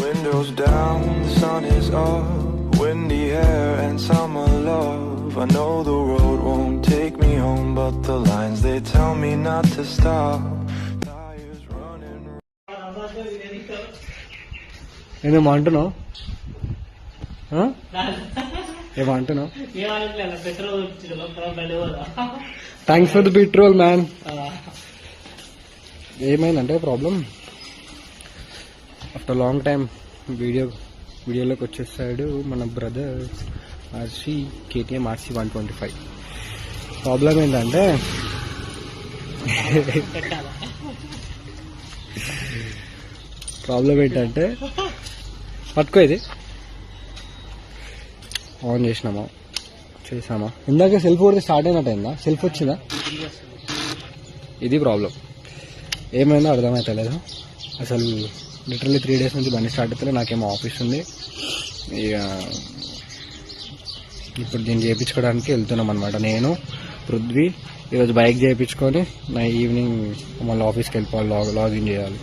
Windows down, the sun is up, windy hair and summer love. I know the road won't take me home, but the lines they tell me not to stop. Tires running. ఏమంటున్నావు? ఏమంటున్నావు? Thanks for the petrol man. ఏమైందంటే problem, after long time వీడియోలోకి వచ్చేసాడు మన brother KTM RC 125. Problem ఏంటంటే పట్టుకో, ఇది on చేసామా ఇందాక సెల్ఫ్ కొడితే స్టార్ట్ అయినట్టయిందా? సెల్ఫ్ వచ్చిందా? ఇది ప్రాబ్లం. ఏమైందో అర్థమవుతలేదు అసలు. లిటరల్లీ 3 days నుంచి బండి స్టార్ట్ అవుతుంది. నాకేమో ఆఫీస్ ఉంది. ఇక ఇప్పుడు దీన్ని చేయించుకోవడానికి వెళ్తున్నాం అనమాట. నేను పృథ్వీ ఈరోజు బైక్ చేయించుకొని నా ఈవినింగ్ మళ్ళీ ఆఫీస్కి వెళ్ళిపోవాలి, లాగిన్ చేయాలి.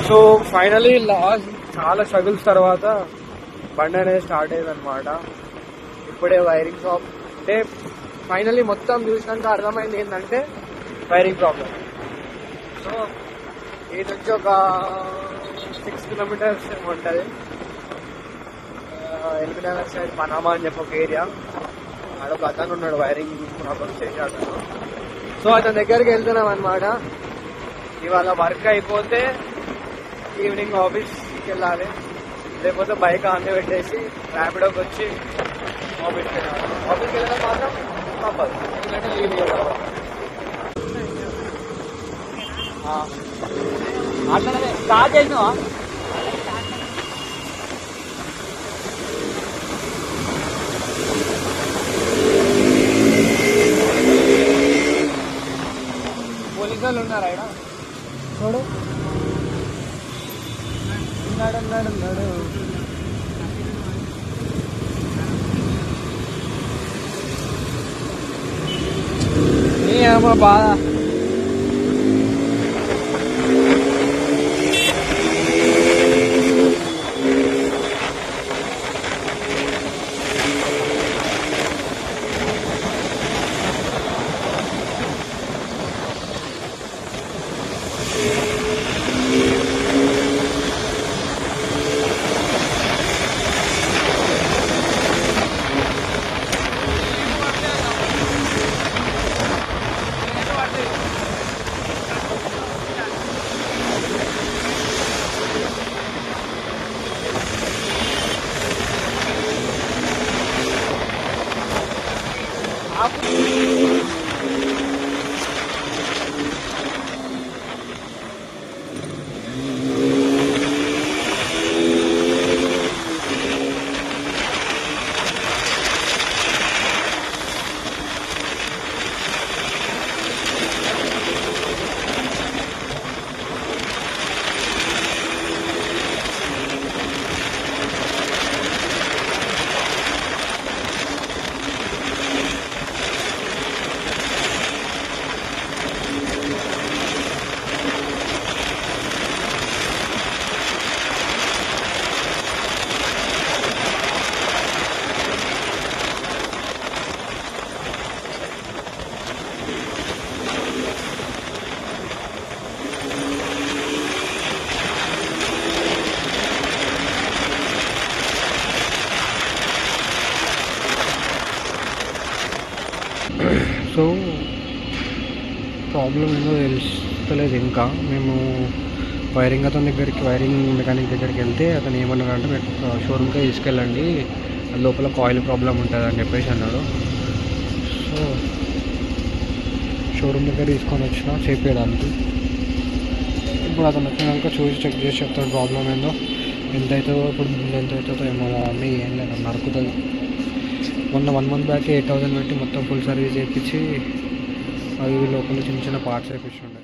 సో ఫైనలీ లాస్ట్ చాలా స్ట్రగుల్స్ తర్వాత బండి అనేది స్టార్ట్ అయ్యింది అనమాట. ఇప్పుడే వైరింగ్ షాప్ అంటే ఫైనలీ మొత్తం చూసినాక అర్థమైంది ఏంటంటే వైరింగ్ ప్రాబ్లం. సో ఈ నుంచి ఒక 6 kilometers ఉంటుంది. ఎల్బీనగర్ సైడ్ పనామా అని చెప్పి ఒక ఏరియా, ఆడొక అతను ఉన్నాడు వైరింగ్ ప్రాబ్లమ్ చేసే అతను. సో అతని దగ్గరికి వెళ్తున్నాం అనమాట. ఇవాళ వర్క్ అయిపోతే ఈవినింగ్ ఆఫీస్కి వెళ్ళాలి, లేకపోతే బైక్ ఆన్లో పెట్టేసి ర్యాపిడోకి వచ్చి ఆఫీస్కి వెళ్ళాలి. ఆఫీస్కి వెళ్ళడం మాత్రం తప్పదు, ఎందుకంటే లీవ్ ఇవ్వాలి. అట్లనే స్టార్ట్ చేసినావా? పోలీసు వాళ్ళు ఉన్నారా ఇక్కడ? చూడు, ఉన్నాడు. ఏమో బాధ. సో ప్రాబ్లం ఏందో తెలుస్తలేదు ఇంకా. మేము వైరింగ్ మెకానిక్ దగ్గరికి వెళ్తే అతను ఏమన్నాడంటే మీరు షోరూమ్కే తీసుకెళ్ళండి, లోపల కాయిల్ ప్రాబ్లం ఉంటుంది అని చెప్పేసి అన్నాడు. సో షోరూమ్ దగ్గర తీసుకొని వచ్చిన చేపించడానికి. ఇప్పుడు అతను వచ్చినాక చూసి చెక్ చేసి చెప్తాడు ప్రాబ్లం ఏందో, ఎంత అవుతుందో, ఇప్పుడు బిల్ ఎంత అవుతుందో ఏమో. అన్నీ ఏం లేదు నడుకుతుంది. మొన్న 1 month బ్యాక్ 8,000 పెట్టి మొత్తం ఫుల్ సర్వీస్ చేయించి అవి లోపల చిన్న చిన్న పార్ట్స్ వేయించుండే.